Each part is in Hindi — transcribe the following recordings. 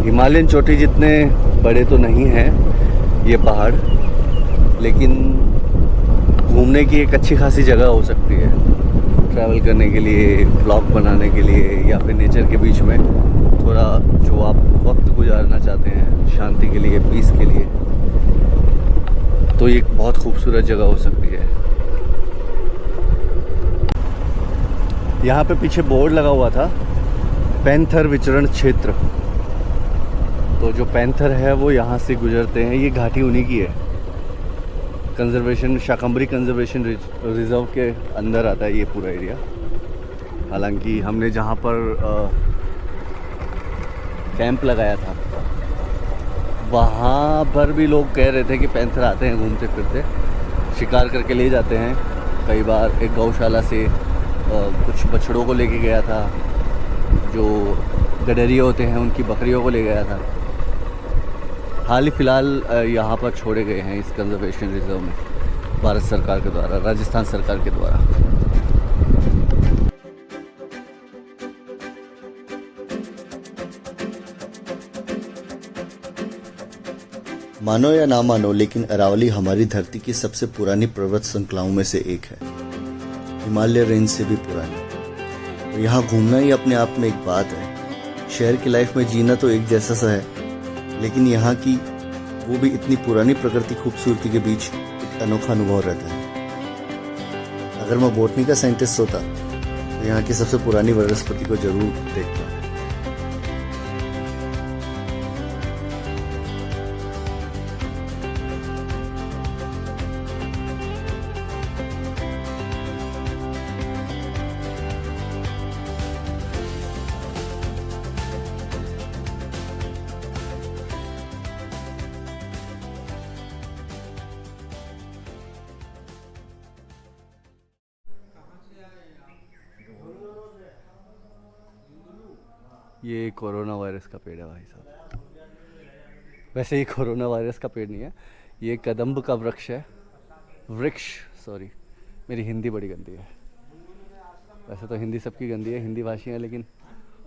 हिमालयन चोटी जितने बड़े तो नहीं हैं ये पहाड़, लेकिन घूमने की एक अच्छी खासी जगह हो सकती है। ट्रैवल करने के लिए, ब्लॉग बनाने के लिए, या फिर नेचर के बीच में थोड़ा जो आप वक्त गुजारना चाहते हैं शांति के लिए, पीस के लिए, तो ये एक बहुत खूबसूरत जगह हो सकती है। यहाँ पे पीछे बोर्ड लगा हुआ था पैंथर विचरण क्षेत्र। तो जो पैंथर है वो यहाँ से गुजरते हैं। ये घाटी उन्हीं की है। कंजर्वेशन, शाकंभरी कंजर्वेशन रिजर्व के अंदर आता है ये पूरा एरिया। हालांकि हमने जहाँ पर कैंप लगाया था वहाँ पर भी लोग कह रहे थे कि पैंथर आते हैं घूमते फिरते, शिकार करके ले जाते हैं। कई बार एक गौशाला से कुछ बछड़ों को लेके गया था, जो गडरिये होते हैं उनकी बकरियों को ले गया था। हाल ही फ़िलहाल यहाँ पर छोड़े गए हैं इस कंजर्वेशन रिजर्व में भारत सरकार के द्वारा, राजस्थान सरकार के द्वारा। मानो या ना मानो, लेकिन अरावली हमारी धरती की सबसे पुरानी पर्वत श्रृंखलाओं में से एक है, हिमालय रेंज से भी पुरानी। और यहाँ घूमना ही अपने आप में एक बात है। शहर की लाइफ में जीना तो एक जैसा सा है, लेकिन यहाँ की वो भी इतनी पुरानी प्रकृति खूबसूरती के बीच एक अनोखा अनुभव रहता है। अगर मैं बॉटनी का साइंटिस्ट होता तो यहाँ की सबसे पुरानी वनस्पति को जरूर देखता। ये कोरोना वायरस का पेड़ है भाई साहब। वैसे ये कोरोना वायरस का पेड़ नहीं है, ये कदम्ब का वृक्ष सॉरी, मेरी हिंदी बड़ी गंदी है। वैसे तो हिंदी सबकी गंदी है, हिंदी भाषी हैं, लेकिन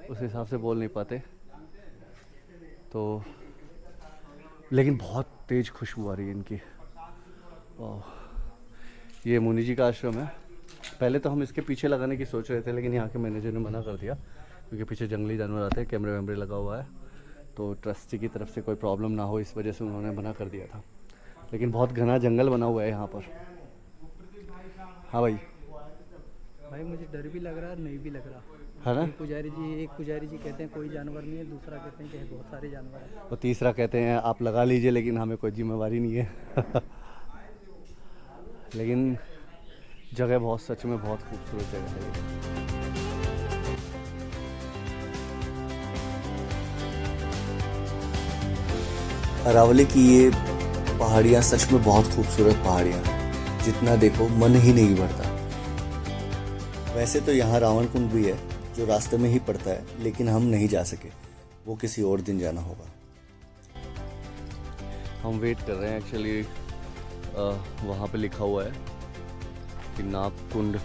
उस हिसाब से बोल नहीं पाते। तो लेकिन बहुत तेज़ खुशबू आ रही है इनकी। ये मुनि जी का आश्रम है। पहले तो हम इसके पीछे लगाने की सोच रहे थे, लेकिन यहाँ के मैनेजर ने मना कर दिया, क्योंकि पीछे जंगली जानवर आते हैं, कैमरे वैमरे लगा हुआ है, तो ट्रस्टी की तरफ से कोई प्रॉब्लम ना हो, इस वजह से उन्होंने मना कर दिया था। लेकिन बहुत घना जंगल बना हुआ है यहाँ पर। हाँ भाई, मुझे डर भी लग रहा है, नहीं भी लग रहा है ना। एक पुजारी जी कहते हैं कोई जानवर नहीं है, दूसरा कहते हैं कि बहुत सारे जानवर हैं, और तीसरा कहते हैं आप लगा लीजिए, लेकिन हमें कोई जिम्मेवारी नहीं है। लेकिन जगह बहुत, सच में बहुत खूबसूरत जगह है ये। अरावली की ये पहाड़ियाँ सच में बहुत खूबसूरत पहाड़ियाँ हैं, जितना देखो मन ही नहीं भरता। वैसे तो यहाँ रावण कुंड भी है जो रास्ते में ही पड़ता है, लेकिन हम नहीं जा सके, वो किसी और दिन जाना होगा। हम वेट कर रहे हैं एक्चुअली। वहाँ पे लिखा हुआ है कि नागकुंड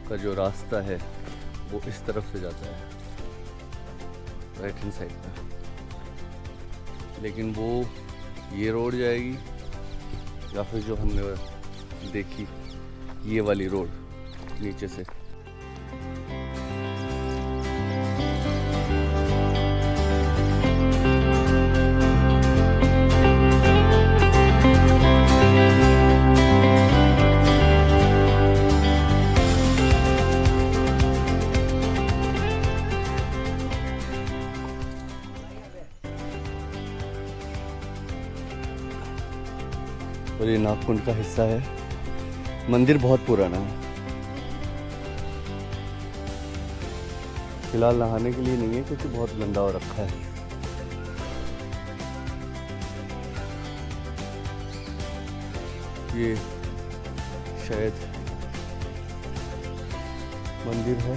का जो रास्ता है वो इस तरफ से जाता है, राइट हैंड साइड पे। लेकिन वो ये रोड जाएगी या फिर जो हमने देखी ये वाली रोड नीचे से। और ये नागकुंड का हिस्सा है। मंदिर बहुत पुराना है, फिलहाल नहाने के लिए नहीं है क्योंकि बहुत गंदा हो रखा है। ये शायद मंदिर है।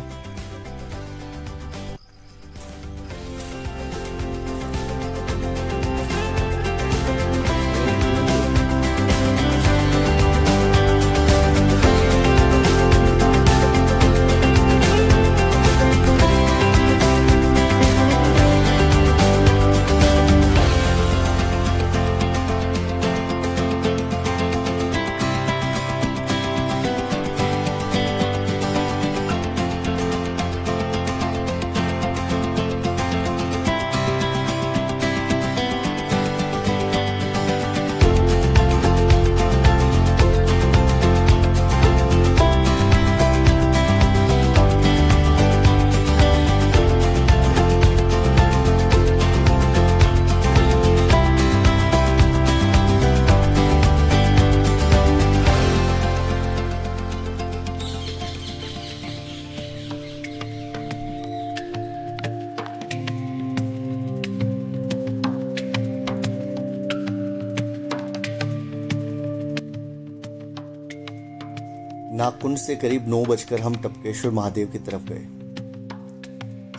नागकुंड से करीब 9 बजकर हम टपकेश्वर महादेव की तरफ गए,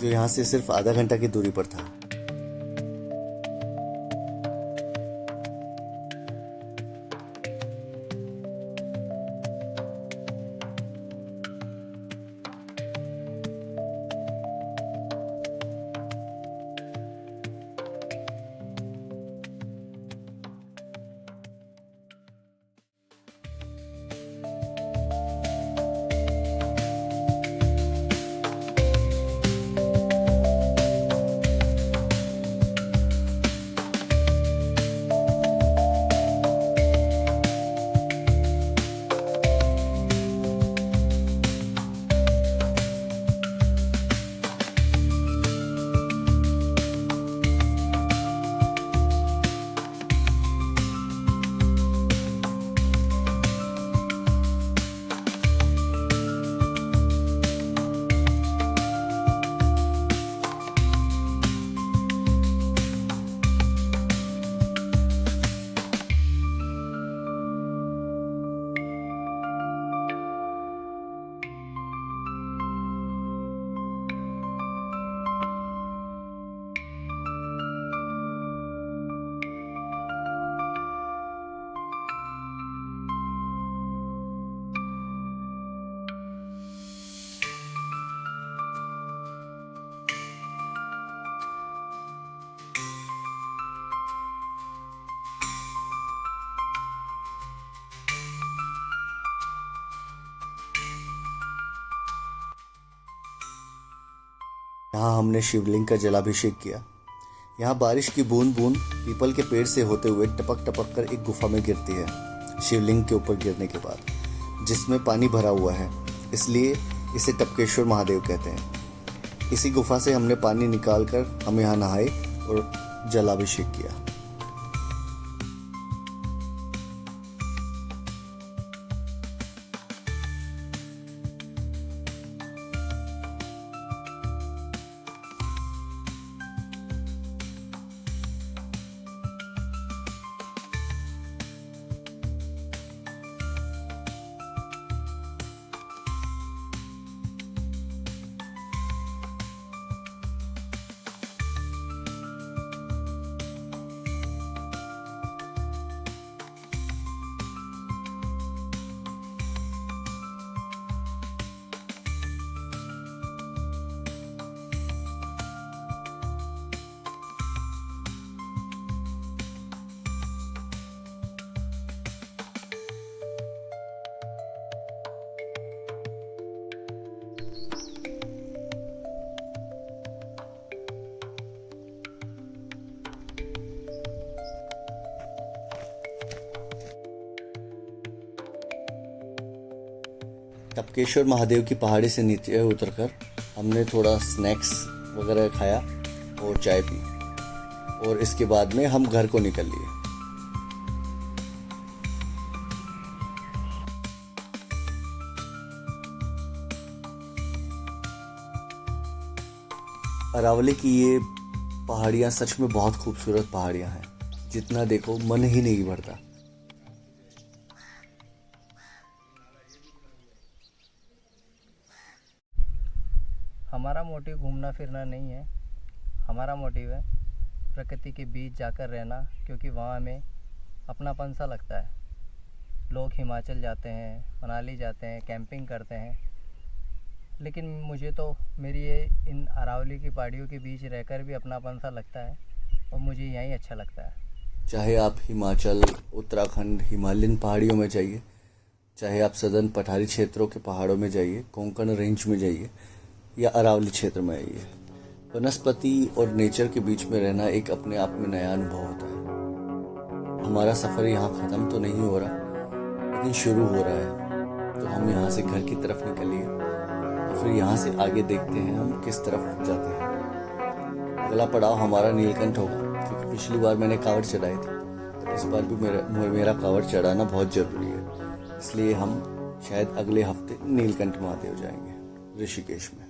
जो यहाँ से सिर्फ आधा घंटा की दूरी पर था। यहाँ हमने शिवलिंग का जलाभिषेक किया। यहाँ बारिश की बूंद बूंद पीपल के पेड़ से होते हुए टपक टपक कर एक गुफा में गिरती है शिवलिंग के ऊपर गिरने के बाद, जिसमें पानी भरा हुआ है, इसलिए इसे टपकेश्वर महादेव कहते हैं। इसी गुफा से हमने पानी निकाल कर हम यहाँ नहाए और जलाभिषेक किया। टपकेश्वर महादेव की पहाड़ी से नीचे उतरकर हमने थोड़ा स्नैक्स वगैरह खाया और चाय पी, और इसके बाद में हम घर को निकल लिए। अरावली की ये पहाड़ियाँ सच में बहुत खूबसूरत पहाड़ियाँ हैं, जितना देखो मन ही नहीं भरता। हमारा मोटिव घूमना फिरना नहीं है, हमारा मोटिव है प्रकृति के बीच जाकर रहना, क्योंकि वहाँ हमें अपनापन सा लगता है। लोग हिमाचल जाते हैं, मनाली जाते हैं, कैंपिंग करते हैं, लेकिन मुझे तो मेरी ये इन अरावली की पहाड़ियों के बीच रहकर भी अपनापन सा लगता है और मुझे यहीं अच्छा लगता है। चाहे आप हिमाचल, उत्तराखंड, हिमालयन पहाड़ियों में जाइए, चाहे आप सदर्न पठारी क्षेत्रों के पहाड़ों में जाइए, कोंकण रेंज में जाइए या अरावली क्षेत्र में आइए, वनस्पति और नेचर के बीच में रहना एक अपने आप में नया अनुभव होता है। हमारा सफ़र यहाँ ख़त्म तो नहीं हो रहा, लेकिन शुरू हो रहा है। तो हम यहाँ से घर की तरफ निकलिए और फिर यहाँ से आगे देखते हैं हम किस तरफ जाते हैं। अगला पड़ाव हमारा नीलकंठ होगा, क्योंकि पिछली बार मैंने कांवड़ चढ़ाई थी, तो इस बार भी मेरा कांवड़ चढ़ाना बहुत ज़रूरी है। इसलिए हम शायद अगले हफ्ते नीलकंठ महादेव जाएंगे ऋषिकेश में।